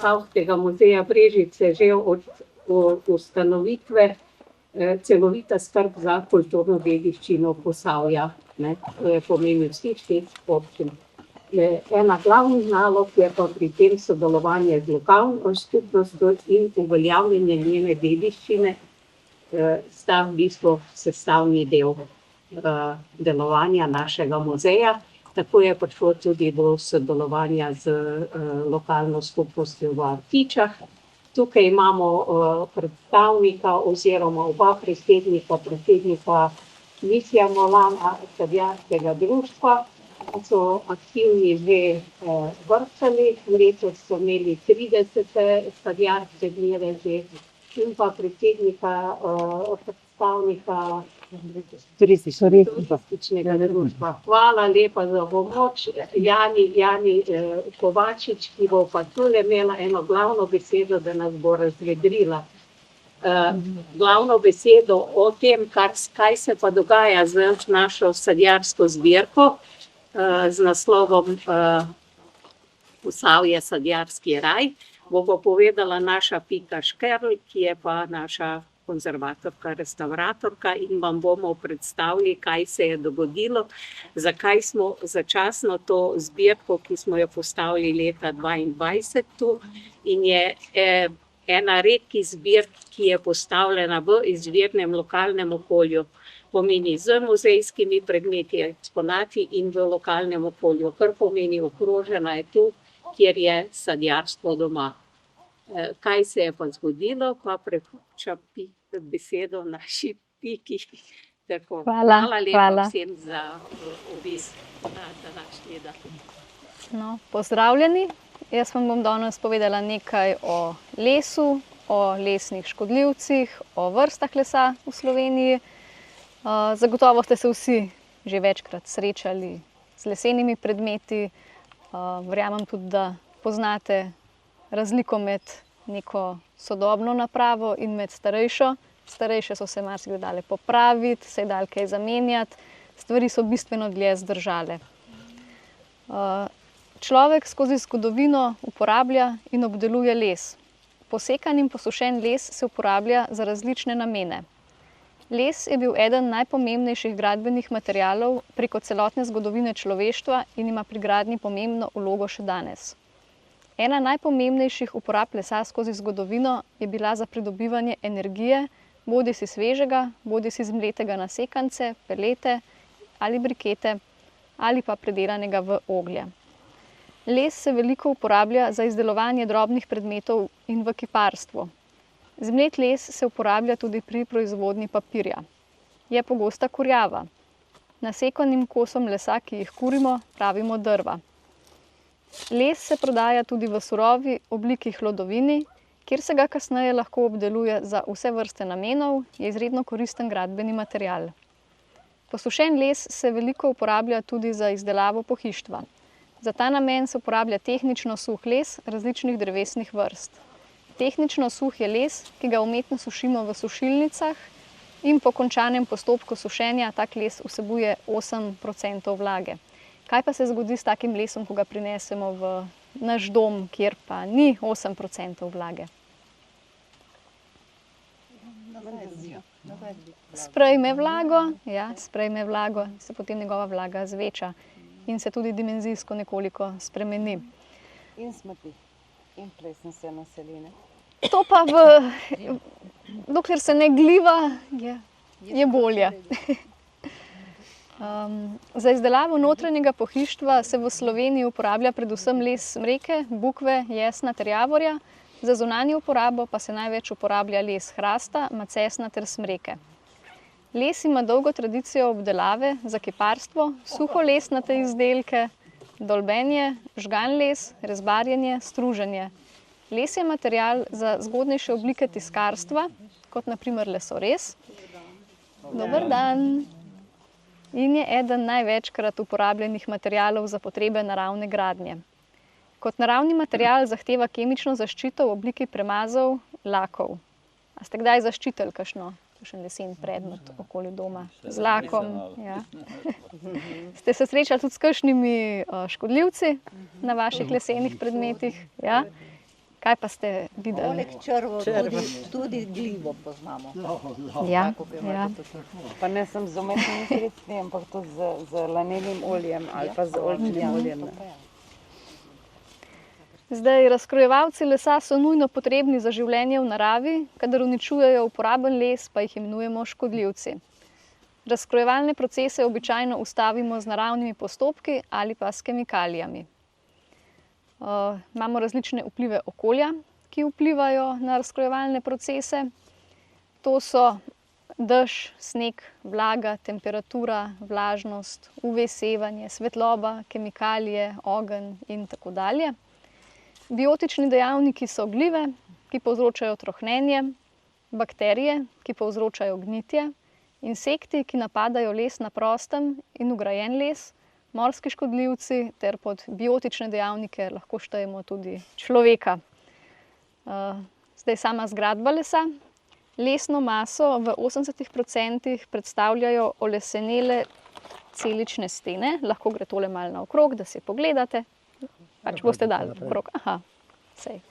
Avtskega muzeja Brežice že od ustanovitve celovita skrb za kulturno dediščino Posavja, ne, to je pomenil vseh 6 občin. Ena glavnih nalog je pa pri tem sodelovanje z lokalno skupnostjo in uveljavljanje njene dediščine, sta v bistvu sestavni del delovanja našega muzeja. Tako je prišlo tudi do sodelovanja z lokalno skupnostjo v Artičah. Tukaj imamo predstavnika oziroma oba predsednika Mitja Molana sadjarskega društva, ki so aktivni že vrsto let, letos so imeli 30. sadjarske dneve že, in pa predsednika, predstavnika turističnega društva. Hvala lepa za pomoč, Jani Kovačič, ki bo pa tule imela eno glavno besedo, da nas bo razvedrila. Glavno besedo o tem, kaj se pa dogaja z našo sadjarsko zbirko, z naslovom Posavje sadjarski raj, bo pa povedala naša Pika Škerl, ki je pa naša konzervatorka, restavratorka, in vam bomo predstavili, kaj se je dogodilo, zakaj smo začasno to zbirko, ki smo jo postavili leta 2022 tu, in je ena redkih zbirk, ki je postavljena v izvirnem lokalnem okolju, pomeni z muzejskimi predmeti, eksponati in v lokalnem okolju, kar pomeni okrožena je tu, kjer je sadjarstvo doma. Kaj se je pa zgodilo, pa prepuščam besedo naši Piki. Tako, hvala lepa vsem za obisk na današnji dan. No, pozdravljeni. Jaz vam bom danes povedala nekaj o lesu, o lesnih škodljivcih, o vrstah lesa v Sloveniji. Zagotovo ste se vsi že večkrat srečali z lesenimi predmeti. Verjamem tudi, da poznate razliko med neko sodobno napravo in med starejšo. Starejše so se marsikdaj dale popraviti, se je dalo kaj zamenjati, stvari so bistveno dlje zdržale. Človek skozi zgodovino uporablja in obdeluje les. Posekan in posušen les se uporablja za različne namene. Les je bil eden najpomembnejših gradbenih materialov preko celotne zgodovine človeštva in ima pri gradnji pomembno vlogo še danes. Ena najpomembnejših uporab lesa skozi zgodovino je bila za pridobivanje energije, bodisi svežega, bodisi zmletega na sekance, pelete ali brikete, ali pa predelanega v oglje. Les se veliko uporablja za izdelovanje drobnih predmetov in v kiparstvu. Zmlet les se uporablja tudi pri proizvodnji papirja. Je pogosta kurjava. Nasekanim kosom lesa, ki jih kurimo, pravimo drva. Les se prodaja tudi v surovi obliki hlodovini, kjer se ga kasneje lahko obdeluje za vse vrste namenov, je izredno koristen gradbeni material. Posušen les se veliko uporablja tudi za izdelavo pohištva. Za ta namen se uporablja tehnično suh les različnih drevesnih vrst. Tehnično suh je les, ki ga umetno sušimo v sušilnicah, in po končanem postopku sušenja tak les vsebuje 8% vlage. Kaj pa se zgodi s takim lesom, ko ga prinesemo v naš dom, kjer pa ni 8% vlage? Sprejme vlago, se potem njegova vlaga zveča in se tudi dimenzijsko nekoliko spremeni. In smrti, in plesni se naseli, ne? To pa dokler se ne gliva, je bolje. Za izdelavo notranjega pohištva se v Sloveniji uporablja predvsem les smreke, bukve, jesna ter javorja, za zunanjo uporabo pa se največ uporablja les hrasta, macesna ter smreke. Les ima dolgo tradicijo obdelave za kiparstvo, suholesnate izdelke, dolbenje, žgan les, rezbarjenje, struženje. Les je material za zgodnejše oblike tiskarstva, kot na primer lesorez. Dober dan! In je eden največkrat uporabljenih materialov za potrebe naravne gradnje. Kot naravni material zahteva kemično zaščito v obliki premazov, lakov. A ste kdaj zaščitili kakšen lesen predmet okoli doma z lakom? Ja. Ste se srečali tudi s kakšnimi škodljivci na vaših lesenih predmetih? Ja? Kaj pa ste videli? Poleg črvo tudi glivo poznamo. Ja, Tako bi ja. rekli tudi. Pa ne sem z umetnimi sredstvi, ampak tudi z laneným oljem ali pa z oljčnim oljem. Zdaj, razkrojevalci lesa so nujno potrebni za življenje v naravi, kadar uničujejo uporaben les, pa jih imenujemo škodljivci. Razkrojevalne procese običajno ustavimo z naravnimi postopki ali pa s kemikalijami. Imamo različne vplive okolja, ki vplivajo na razkrojevalne procese. To so dež, sneg, vlaga, temperatura, vlažnost, UV-sevanje, svetloba, kemikalije, ogenj in tako dalje. Biotični dejavniki so glive, ki povzročajo trohnenje, bakterije, ki povzročajo gnitje, insekti, ki napadajo les na prostem in vgrajen les, morski škodljivci ter pod biotične dejavnike lahko štejemo tudi človeka. Zdaj sama zgradba lesa. Lesno maso v 80% predstavljajo olesenele celične stene. Lahko gre tole malo naokrog, da si pogledate. Pač boste dali okrog. Aha, sej.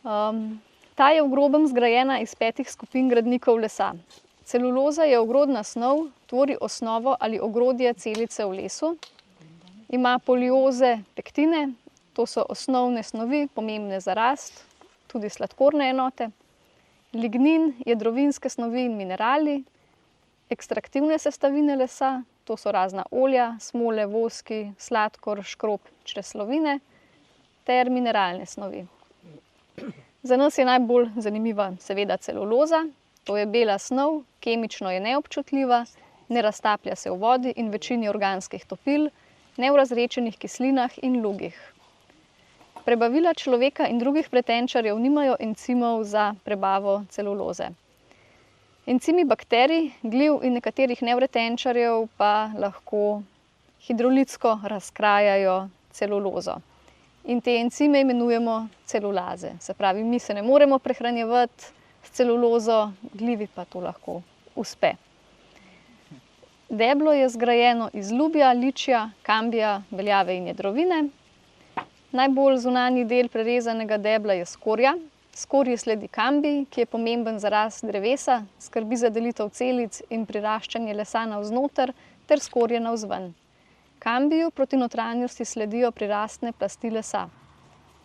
Ta je v grobem zgrajena iz 5 skupin gradnikov lesa. Celuloza je ogrodna snov, tvori osnovo ali ogrodje celice v lesu. Ima polioze, pektine, to so osnovne snovi, pomembne za rast, tudi sladkorne enote. Lignin, jedrovinske snovi in minerali. Ekstraktivne sestavine lesa, to so razna olja, smole, voski, sladkor, škrob, čreslovine ter mineralne snovi. Za nas je najbolj zanimiva seveda celuloza. To je bela snov, kemično je neobčutljiva, ne raztaplja se v vodi in večini organskih topil, ne v razredčenih kislinah in lugih. Prebavila človeka in drugih vretenčarjev nimajo encimov za prebavo celuloze. Encimi bakterij, gliv in nekaterih nevretenčarjev pa lahko hidrolitsko razkrajajo celulozo. In te encime imenujemo celulaze. Se pravi, mi se ne moremo prehranjevati s celulozo, glivi pa to lahko uspe. Deblo je zgrajeno iz lubja, ličja, kambija, beljave in jedrovine. Najbolj zunanji del prerezanega debla je skorja. Skorji sledi kambij, ki je pomemben za rast drevesa, skrbi za delitev celic in priraščanje lesa navznoter ter skorje navzven. Kambiju proti notranjosti sledijo prirastne plasti lesa.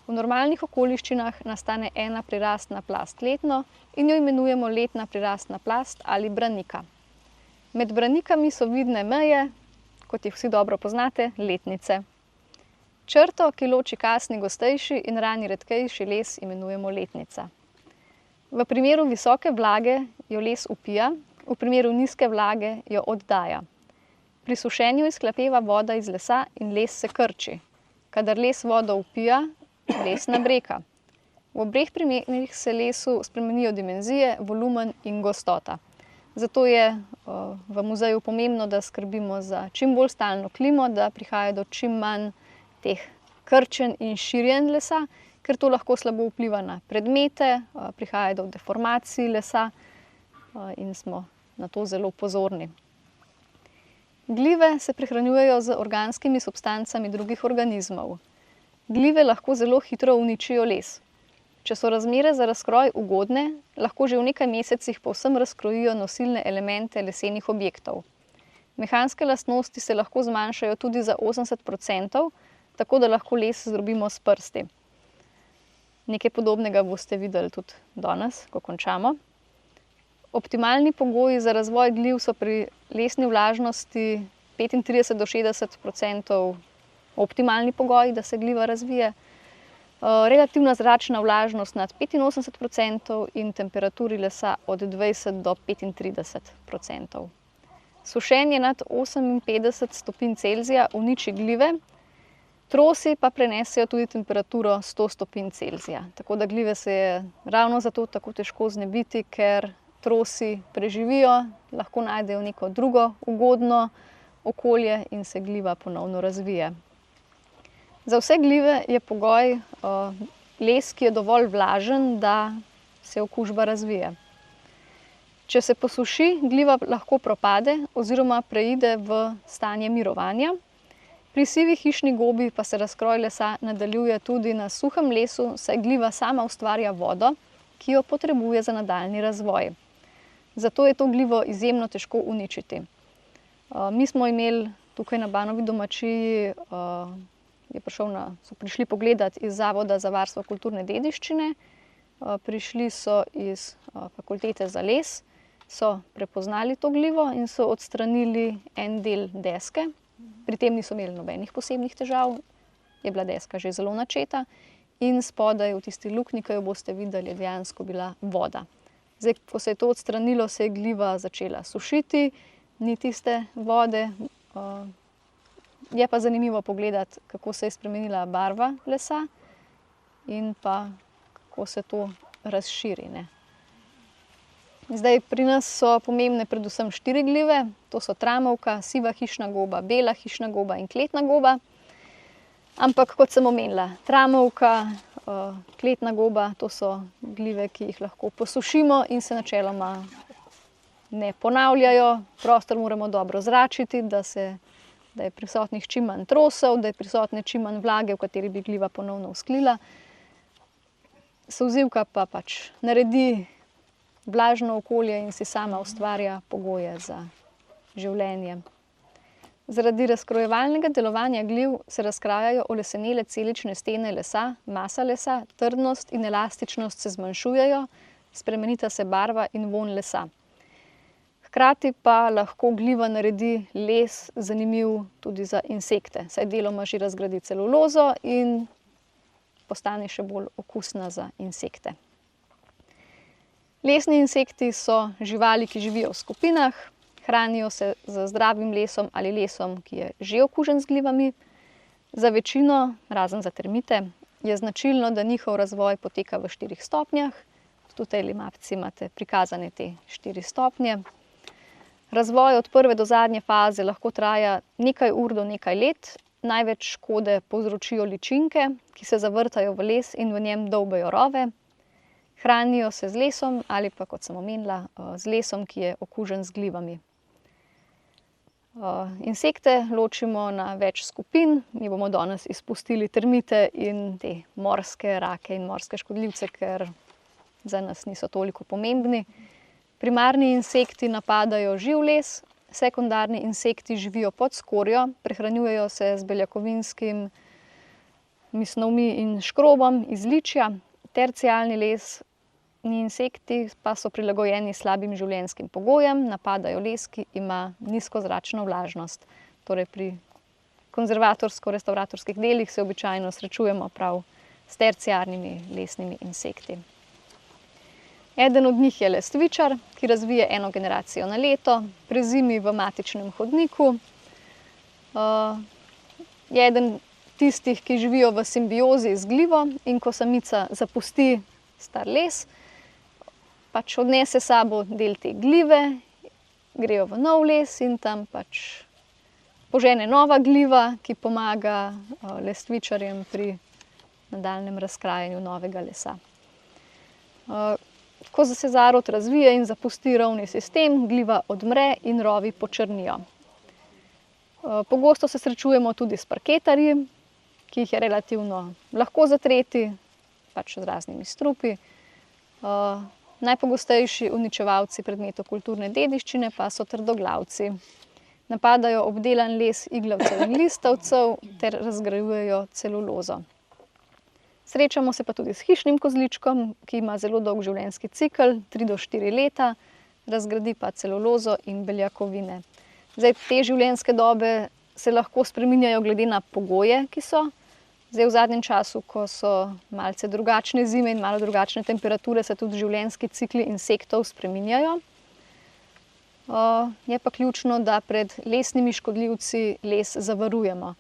V normalnih okoliščinah nastane ena prirastna plast letno in jo imenujemo letna prirastna plast ali branika. Med branikami so vidne meje, kot jih vsi dobro poznate, letnice. Črto, ki loči kasni gostejši in rani redkejši les, imenujemo letnica. V primeru visoke vlage jo les vpija, v primeru nizke vlage jo oddaja. Pri sušenju izhlapeva voda iz lesa in les se krči. Kadar les vodo vpija, les nabreka. V obeh primerih se lesu spremenijo dimenzije, volumen in gostota. Zato je v muzeju pomembno, da skrbimo za čim bolj stalno klimo, da prihaja do čim manj teh krčenj in širjenj lesa, ker to lahko slabo vpliva na predmete, prihaja do deformacij lesa in smo na to zelo pozorni. Glive se prehranjujejo z organskimi substancami drugih organizmov. Glive lahko zelo hitro uničijo les. Če so razmere za razkroj ugodne, lahko že v nekaj mesecih povsem razkrojijo nosilne elemente lesenih objektov. Mehanske lastnosti se lahko zmanjšajo tudi za 80%, tako da lahko les zdrobimo s prsti. Nekaj podobnega boste videli tudi danes, ko končamo. Optimalni pogoji za razvoj gliv so pri lesni vlažnosti 35 do 60% optimalni pogoji, da se gliva razvije. Relativna zračna vlažnost nad 85% in temperaturi lesa od 20 do 35%. Sušenje nad 58 stopinj Celzija uniči glive, trosi pa prenesejo tudi temperaturo 100 stopinj Celzija. Tako da glive se je ravno zato tako težko znebiti, ker trosi preživijo, lahko najdejo neko drugo ugodno okolje in se gliva ponovno razvije. Za vse glive je pogoj les, ki je dovolj vlažen, da se okužba razvije. Če se posuši, gliva lahko propade oziroma preide v stanje mirovanja Pri sivi hišni gobi pa se razkroj lesa nadaljuje tudi na suhem lesu, saj gliva sama ustvarja vodo, ki jo potrebuje za nadaljnji razvoj. Zato je to glivo izjemno težko uničiti. Mi smo imeli tukaj na Banovi domačiji, so prišli pogledati iz Zavoda za varstvo kulturne dediščine, prišli so iz fakultete za les, so prepoznali to glivo in so odstranili en del deske. Pri tem niso imeli nobenih posebnih težav, je bila deska že zelo načeta in spodaj v tisti luknji, ki jo boste videli, je dejansko bila voda. Zdaj, ko se je to odstranilo, se je gliva začela sušiti, ni tiste vode. Je pa zanimivo pogledati, kako se je spremenila barva lesa in pa kako se to razširi, ne. Zdaj, pri nas so pomembne predvsem 4 glive, to so tramovka, siva hišna goba, bela hišna goba in kletna goba. Ampak, kot sem omenila, tramovka, kletna goba, to so glive, ki jih lahko posušimo in se načeloma ne ponavljajo. Prostor moramo dobro zračiti, da je prisotnih čim manj trosov, da je prisotne čim manj vlage, v kateri bi gliva ponovno vzklila. Solzivka pa pač naredi vlažno okolje in si sama ustvarja pogoje za življenje. Zaradi razkrojevalnega delovanja gliv se razkrajajo olesenele celične stene lesa, masa lesa, trdnost in elastičnost se zmanjšujejo, spremenita se barva in vonj lesa. Hkrati pa lahko gliva naredi les zanimiv tudi za insekte, saj deloma že razgradi celulozo in postane še bolj okusna za insekte. Lesni insekti so živali, ki živijo v skupinah, hranijo se z zdravim lesom ali lesom, ki je že okužen z glivami. Za večino, razen za termite, je značilno, da njihov razvoj poteka v 4 stopnjah. Tudi v tej mapci imate prikazane te 4 stopnje. Razvoj od prve do zadnje faze lahko traja nekaj ur do nekaj let. Največ škode povzročijo ličinke, ki se zavrtajo v les in v njem dolbejo rove. Hranijo se z lesom ali pa, kot sem omenila, z lesom, ki je okužen z glivami. Insekte ločimo na več skupin. Mi bomo danes izpustili termite in te morske rake in morske škodljivce, ker za nas niso toliko pomembni. Primarni insekti napadajo živ les, sekundarni insekti živijo pod skorjo, prehranjujejo se z beljakovinskimi snovmi in škrobom iz ličja. Tercialni lesni insekti pa so prilagojeni slabim življenjskim pogojem, napadajo les, ki ima nizkozračno vlažnost. Torej pri konzervatorsko-restavratorskih delih se običajno srečujemo prav s terciarnimi lesnimi insekti. Eden od njih je lestvičar, ki razvije eno generacijo na leto, prezimi v matičnem hodniku. Je eden tistih, ki živijo v simbiozi z glivo in ko samica zapusti star les, pač odnese sabo del te glive, grejo v nov les in tam pač požene nova gliva, ki pomaga lestvičarjem pri nadaljnjem razkrajanju novega lesa. Ko se zarod razvije in zapusti rovni sistem, gliva odmre in rovi počrnijo. Pogosto se srečujemo tudi s parketarji, ki jih je relativno lahko zatreti, pač z raznimi strupi. Najpogostejši uničevalci predmetov kulturne dediščine pa so trdoglavci. Napadajo obdelan les iglavcev in listavcev ter razgrajujejo celulozo. Srečamo se pa tudi s hišnim kozličkom, ki ima zelo dolg življenjski cikel, 3 do 4 leta, razgradi pa celulozo in beljakovine. Zdaj, te življenjske dobe se lahko spreminjajo glede na pogoje, ki so. Zdaj, v zadnjem času, ko so malce drugačne zime in malo drugačne temperature, se tudi življenjski cikli insektov spreminjajo. Je pa ključno, da pred lesnimi škodljivci les zavarujemo.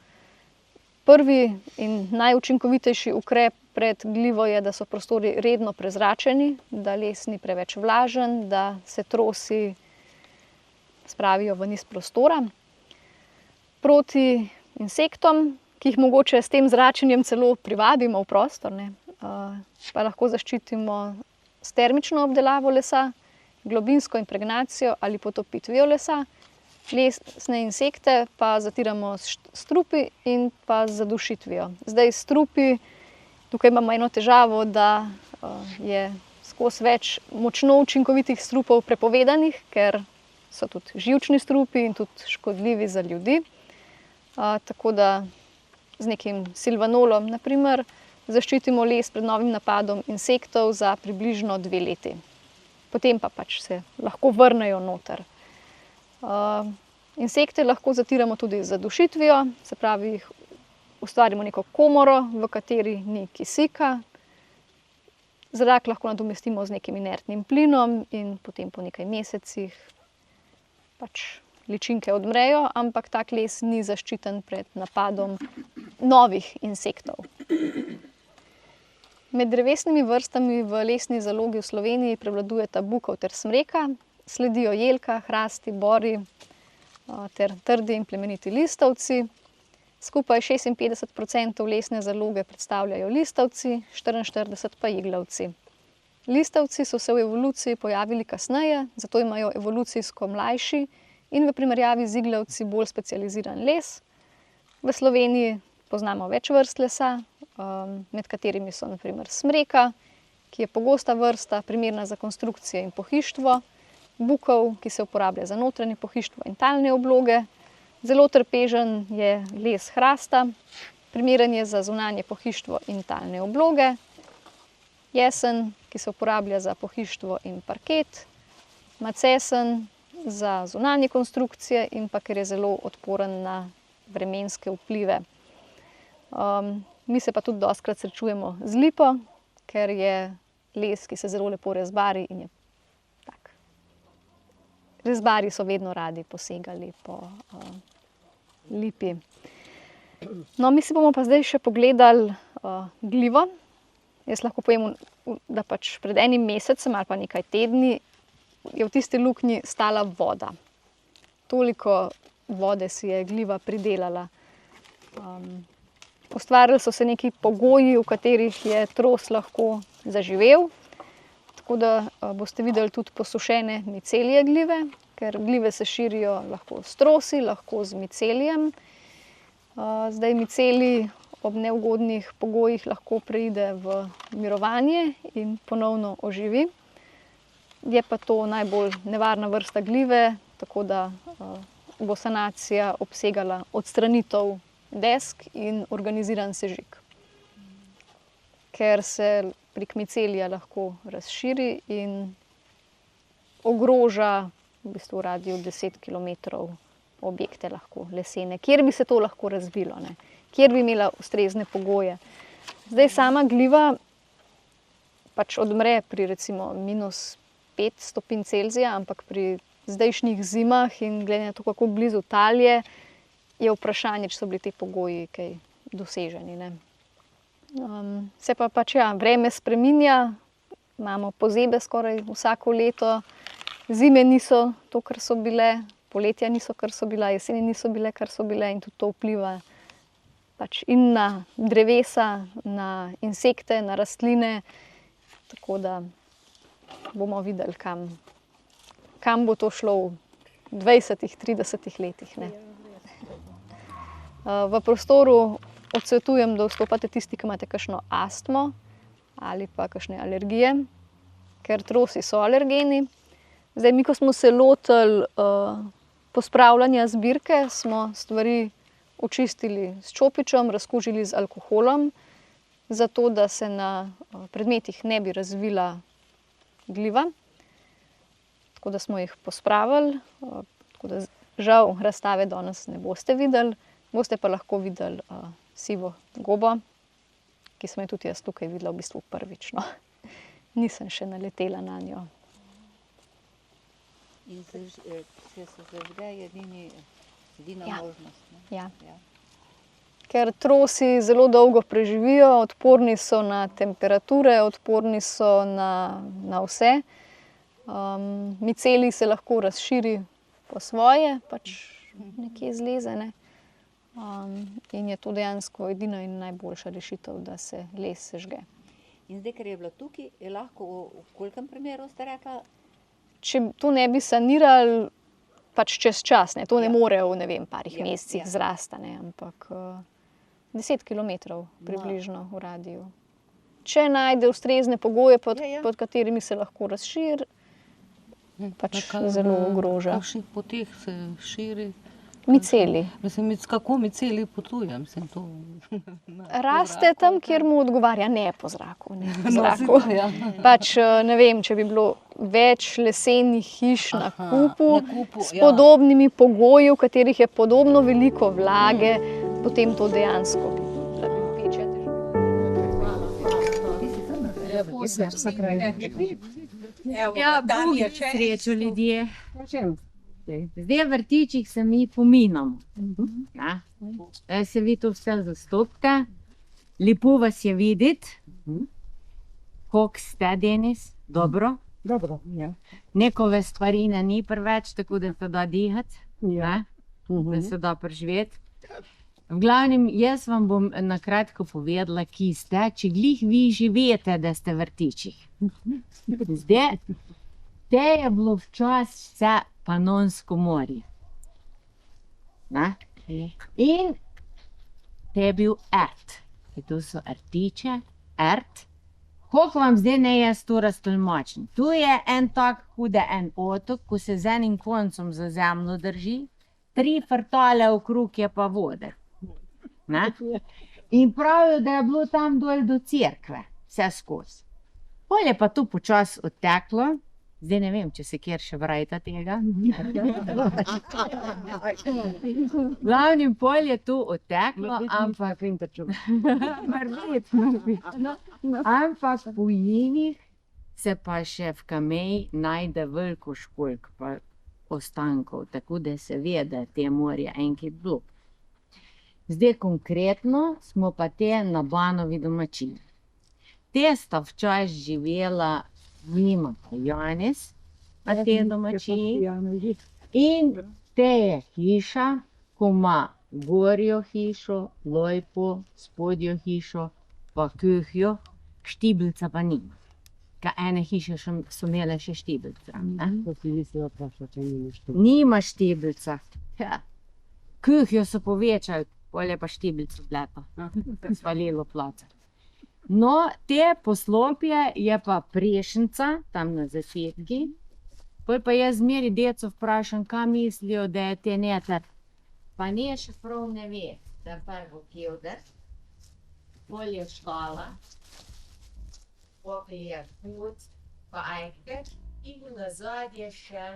Prvi in najučinkovitejši ukrep pred glivo je, da so prostori redno prezračeni, da les ni preveč vlažen, da se trosi spravijo v niz prostora. Proti insektom, ki jih mogoče s tem zračenjem celo privabimo v prostor, pa lahko zaščitimo s termično obdelavo lesa, globinsko impregnacijo ali potopitvijo lesa Lesne insekte pa zatiramo s strupi in pa z zadušitvijo. Zdaj s strupi, tukaj imamo eno težavo, da je skozi več močno učinkovitih strupov prepovedanih, ker so tudi živčni strupi in tudi škodljivi za ljudi. Tako da z nekim silvanolom, na primer, zaščitimo les pred novim napadom insektov za približno 2 leti. Potem pa pač se lahko vrnejo noter. Insekte lahko zatiramo tudi z zadušitvijo, se pravi, jih ustvarimo neko komoro, v kateri ni kisika. Zrak lahko nadomestimo z nekim inertnim plinom in potem po nekaj mesecih pač ličinke odmrejo, ampak tak les ni zaščiten pred napadom novih insektov. Med drevesnimi vrstami v lesni zalogi v Sloveniji prevladujeta bukov ter smreka, sledijo jelka, hrasti, bori ter trdi in plemeniti listavci. Skupaj 56% lesne zaloge predstavljajo listavci, 44% pa jiglavci. Listavci so se v evoluciji pojavili kasneje, zato imajo evolucijsko mlajši in v primerjavi z iglavci bolj specializiran les. V Sloveniji poznamo več vrst lesa, med katerimi so na primer smreka, ki je pogosta vrsta, primerna za konstrukcije in pohištvo, bukov, ki se uporablja za notranje pohištvo in talne obloge. Zelo trpežen je les hrasta, primeren je za zunanje pohištvo in talne obloge. Jesen, ki se uporablja za pohištvo in parket. Macesen za zunanje konstrukcije in pa ker je zelo odporen na vremenske vplive. Mi se pa tudi dostikrat srečujemo z lipo, ker je les, ki se zelo lepo rezbari in je tak. Rezbarji so vedno radi posegali po lipi. No, mi si bomo pa zdaj še pogledali glivo. Jaz lahko povem, da pač pred enim mesecem ali pa nekaj tedni je v tisti luknji stala voda. Toliko vode si je gliva pridelala. Ustvarili so se neki pogoji, v katerih je tros lahko zaživel. Tako da boste videli tudi posušene micelije glive, ker glive se širijo lahko s trosi, lahko z micelijem. Zdaj micelij ob neugodnih pogojih lahko preide v mirovanje in ponovno oživi. Je pa to najbolj nevarna vrsta glive, tako da bo sanacija obsegala odstranitev desk in organiziran sežig. Ker se prek micelija lahko razširi in ogroža v bistvu radius 10 kilometrov objekte lahko lesene, kjer bi se to lahko razvilo, ne? Kjer bi imela ustrezne pogoje. Zdaj sama gliva pač odmre pri recimo -5 stopinj Celzija, ampak pri zdajšnjih zimah in glede na to, kako blizu tal je vprašanje, če so bili ti pogoji kaj doseženi, ne. Se pa pač vreme spreminja, imamo pozebe skoraj vsako leto, zime niso to, kar so bile, poletja niso, kar so bila, jeseni niso bile, kar so bile, in tudi to vpliva pač in na drevesa, na insekte, na rastline, tako da bomo videli, kam bo to šlo v 20-30 letih, ne. V prostoru odsvetujem, da vstopate tisti, ki imate kakšno astmo ali pa kakšne alergije, ker trosi so alergeni. Zdaj, mi, ko smo se lotili pospravljanja zbirke, smo stvari očistili s čopičem, razkužili z alkoholom, zato da se na predmetih ne bi razvila gliva. Tako da smo jih pospravili, tako da žal razstave danes ne boste videli, boste pa lahko videli sivo gobo, ki sem jo tudi jaz tukaj videla v bistvu prvič, no. Nisem še naletela nanjo. In se zažge edina možnost, ne? Ja. Ker trosi zelo dolgo preživijo, odporni so na temperature, odporni so na vse. Micelij se lahko razširi po svoje, pač nekje zleze, ne. In je to dejansko edina in najboljša rešitev, da se les sežge. In zdaj, ker je bila tukaj, je lahko v kolikem primeru, ste rekla? Če to ne bi sanirali, pač čez čas, ne. To ne more v, ne vem, parih mesecih zrasta, ne, ampak 10 kilometrov približno v radiju. Če najde ustrezne pogoje, pod katerimi se lahko razširi, pač zelo ogroža. Na kakšnih poteh se širi? Miceli. Mislim, kako miceli potuje? Mislim, to... Raste tam, kjer mu odgovarja, ne po zraku. Ne po zraku. No, ja. Pač ne vem, če bi bilo več lesenih hiš na kupu, s ja. podobnimi pogoji, v katerih je podobno veliko vlage, potem to dejansko večja Ja, Bog je srečo ljudje. Zdaj v vrtičih se mi pominamo. Ja. Zdaj se vi to vse zastopite. Lepo vas je videti. Kako ste, Denis? Dobro? Dobro, ja. Nekove stvarine ni preveč, tako da se da dihati. Ja. Da se da preživeti. V glavnem, jaz vam bom na kratko povedala, ki ste, če glih vi živete, da ste v vrtičih. Zdaj, te je bilo včasih vse Panonsko morje. Ne? In te je bil ert. In to so rtiče, ert. Koliko vam zdaj ne jaz to raztolmačim? Tu je en tak hude en otok, ko se z enim koncem za zemljo drži, 3 frtale okrog je pa vode. Ne? In pravijo, da je bilo tam dol do cerkve, vse skozi. Pol je pa to počasi odteklo. Zdaj ne vem, če se kjer še vrajta tega. Glavnim pol je to odteklo, ampak ampak po jivih se pa še v Kameji najde veliko školjk pa ostankov, tako da se ve, da je te morje enkrat bilo. Zdaj konkretno smo pa te na Banovi domačini. Te sta včasih živela Nima pa Janez, na te domačini. In te je hiša, ko ima gorjo hišo, lojpo, spodjo hišo, pa kuhjo, štibelca pa nima. Ka ene hiše so imele še štibelca. Nima štibelca. Ja. Kuhjo so povečali, pol je pa štibelco vlepa. Svalilo placa. No, te poslopje je pa Prešnica, tam na začetki. Pol pa jaz zmeri deco vprašam, kaj mislijo, da je te neter. Pa ne še prav ne ve, da je prvo kevder, pol je škola, pol je put, pa ajke in nazad je še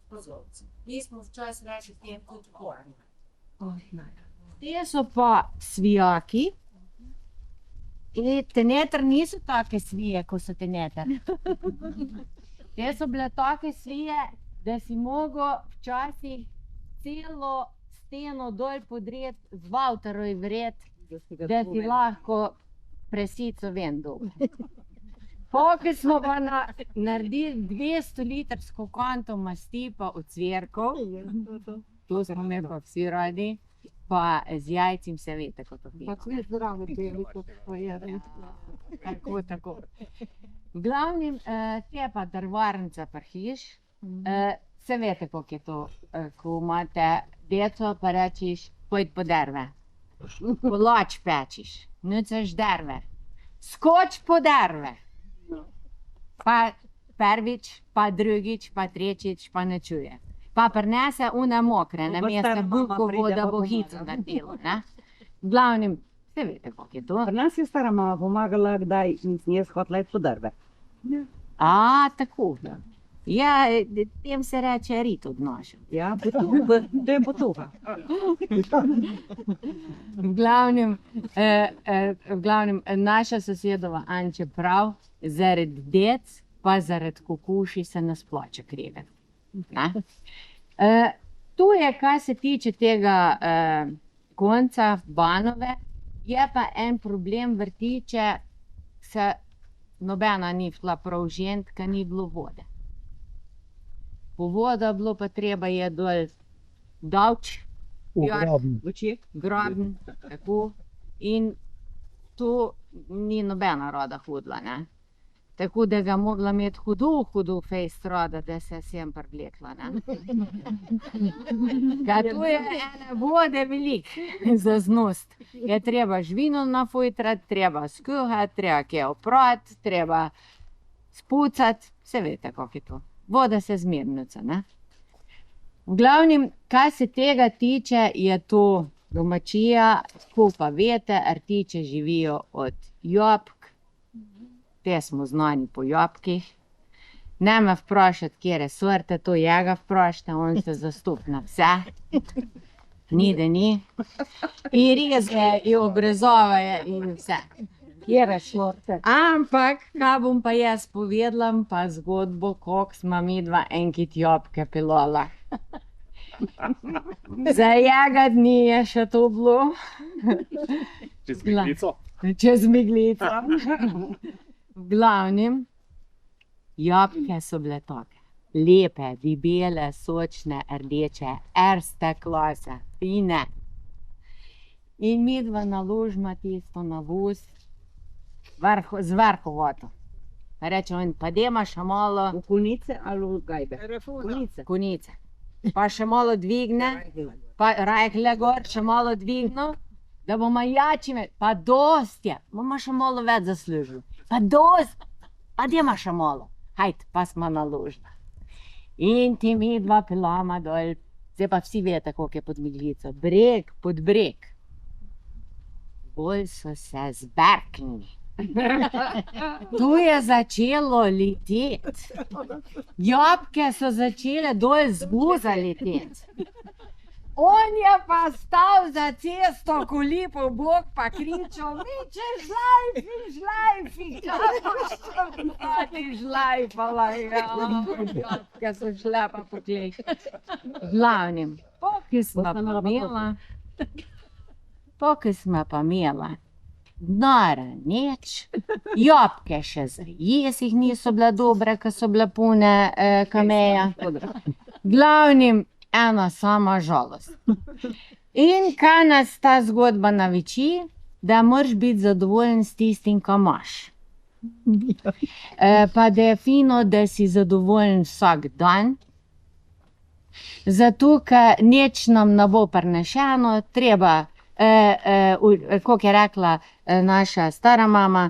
pozlovci. Mi smo včasih rekli tem tudi korn. Te so pa svijaki. In teneter niso take svije, ko so teneter. Te so bile take svije, da si mogel včasih celo steno dol podreti, z valtaroj vred, da si lahko presico ven dol. Ko smo pa naredili 200-litrsko kanto masti pa ocvirkov, to smo me pa vsi radi, pa z jajcem se veste, kot to pije. Tako je zdravo, to je. Tako. V glavnem, te pa drvarnica pa hiš. Se veste, koliko je to, ko imate deco, pa rečiš, pojdi po drve. Kolač pečiš, nucaš drve. Skoč po drve. Pa prvič, pa drugič, pa tretjič, pa ne čuje. Pa prinese une mokre, namesto bukovo, da bo hitro naredilo. V glavnem, se veste, koliko je to. Pri nas je stara mama pomagala, kdaj in jaz hotela iti po drve. Tako. Ja, tem se reče rit odnošel. Ja, to je potuha. V glavnem, naša sosedova Anče prav, zaradi dec, pa zaradi kokuši se nas ploče kreve. To je, kar se tiče tega konca Banove, je pa en problem vrtiče, se nobena ni šla prav žent, ker ni bilo vode. Po voda bilo pa treba je dol davč, graben, tako, in to ni nobena roda hodila, ne. Tako da ga mogla imeti hudo fejst roda, da se je sem privlekla. To je ene vode velik za znost. Je treba žvino nafujtrati, treba skuhati, treba kaj oprati, treba spucati. Vse veste, kako je to. Voda se zmernica, ne? V glavnem, kaj se tega tiče, je to domačija, ko pa veste, artiče živijo od jobk. Te smo znani po jobkih. Ne me vprašati, kjere sorte, to je ga vprašate, on se zastopi na vse. Ni, da ni. In reže, in obrezove, in vse. Kjere sorte? Ampak, kaj bom pa jaz povedala, pa zgodbo, koliko smo midva enkrat jobke pilala. Za jega dni je še to bilo. Čez Meglico? Čez Meglico. V glavnem, jobke so bile take. Lepe, debele, sočne, rdeče, erste klase, fine. In midva naložima tisto na voz, z vrhu vodo. Reče on, pa dajmo še malo. V konice ali v gajbe? Konice. Pa še malo dvigne, pa rajhle gor, še malo dvigno, da bomo jači imeli. Pa dost je, bomo še malo več zaslužili. Pa dost, pa dajmo še malo. Hajde, pa smo naložili. In ti midva pilama dol, zdaj pa vsi veste, koliko je pod Meglico. Breg pod breg. Bolj so se zberknili. Tu je začelo leteti. Jobke so začele dol z voza leteti. On je pa stal za cesto, ko lepo Bog pa kričal, Miče, žlajfi, žlajfi. Kaj ti žlajfala, ja. Jobke so šle pa poglej. V glavnem, pokaj smo pa imela denarja nič, jobke še za jesti jih niso bile dobre, ker so bile pune kameja. V glavnem, ena sama žalost. In kaj nas ta zgodba nauči? Da moraš biti zadovoljen s tistim, kar imaš. Pa da je fino, da si zadovoljen vsak dan. Zato, ker nič nam ne bo prinešeno, treba, kot je rekla naša stara mama,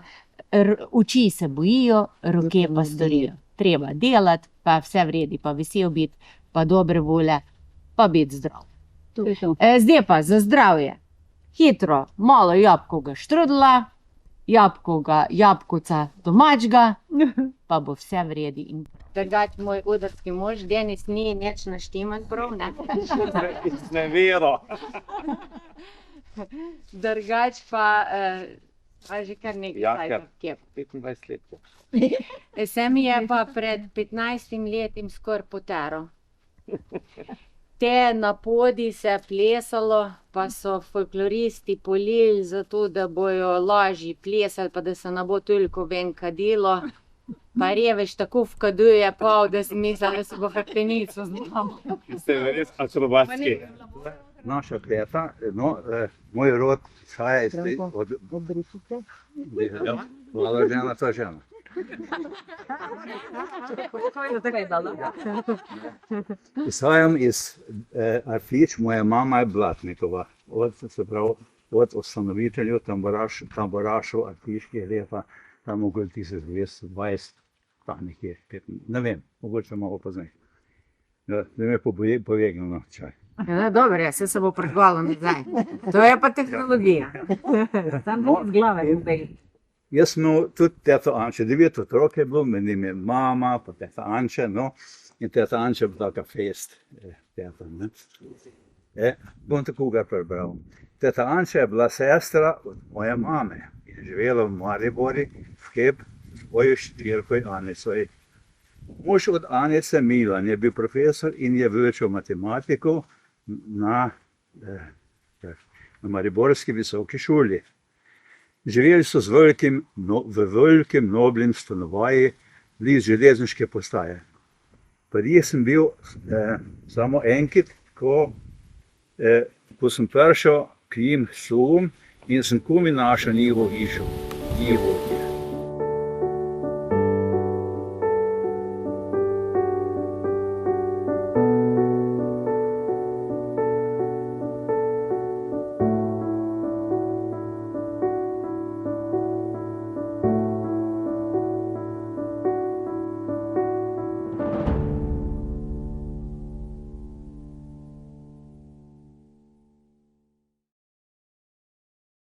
oči se bojijo, roke pa storijo. Treba delati, pa vse vredi, pa vesel biti, pa dobre volje, pa biti zdrav. Zdaj pa za zdravje. Hitro, malo jabolkovega štrudla, jabolkovca domačega, pa bo vse vredi. Drugač moj udarski mož, Denis ni nič naštiman prav, ne? Z nevero. Drugač pa že kar nekaj kep. 25 let. Se mi je pa pred 15 letim skoraj potero. Te na podi se plesalo, pa so folkloristi polili zato, da bojo lažje plesali, pa da se ne bo toliko ven kadilo. Pa revež tako vkaduje pol, da si mislila, da se bo hrbtenico znamo. Ste res akrobatski. Naša kleta, no, moj rod izhaja iz od... Mala žena, ta žena. Izhajam iz Artič, moja mama je Blatnikova. Od ustanoviteljev tamburašev Artiških leta, tam okoli 1920, tam nekje, ne vem, mogoče malo pozneje. Da me povegnil na čaj. Ja, dobro, ja, se bo prihvalil nazaj. To je pa tehnologija. Tam bo z glave izbegli. Jaz sem imel tudi teto Anče, 9 otrok je bilo, med njim je mama, pa teta Anče, no, in teta Anče je bila taka fest, teta, ne. Bom tako ga prebral. Teta Anče je bila sestra od moje mame in živela v Maribori, v Heb, svojo štirko Anico. Mož od Anice, Milan, je bil profesor in je vyučil matematiko na Mariborski visoki šoli. Živeli so v velikem noblim stanovaji blizu železniške postaje. Pa jaz sem bil samo enkrat, ko sem prišel k njim s in sem komaj našel njihovo hišo.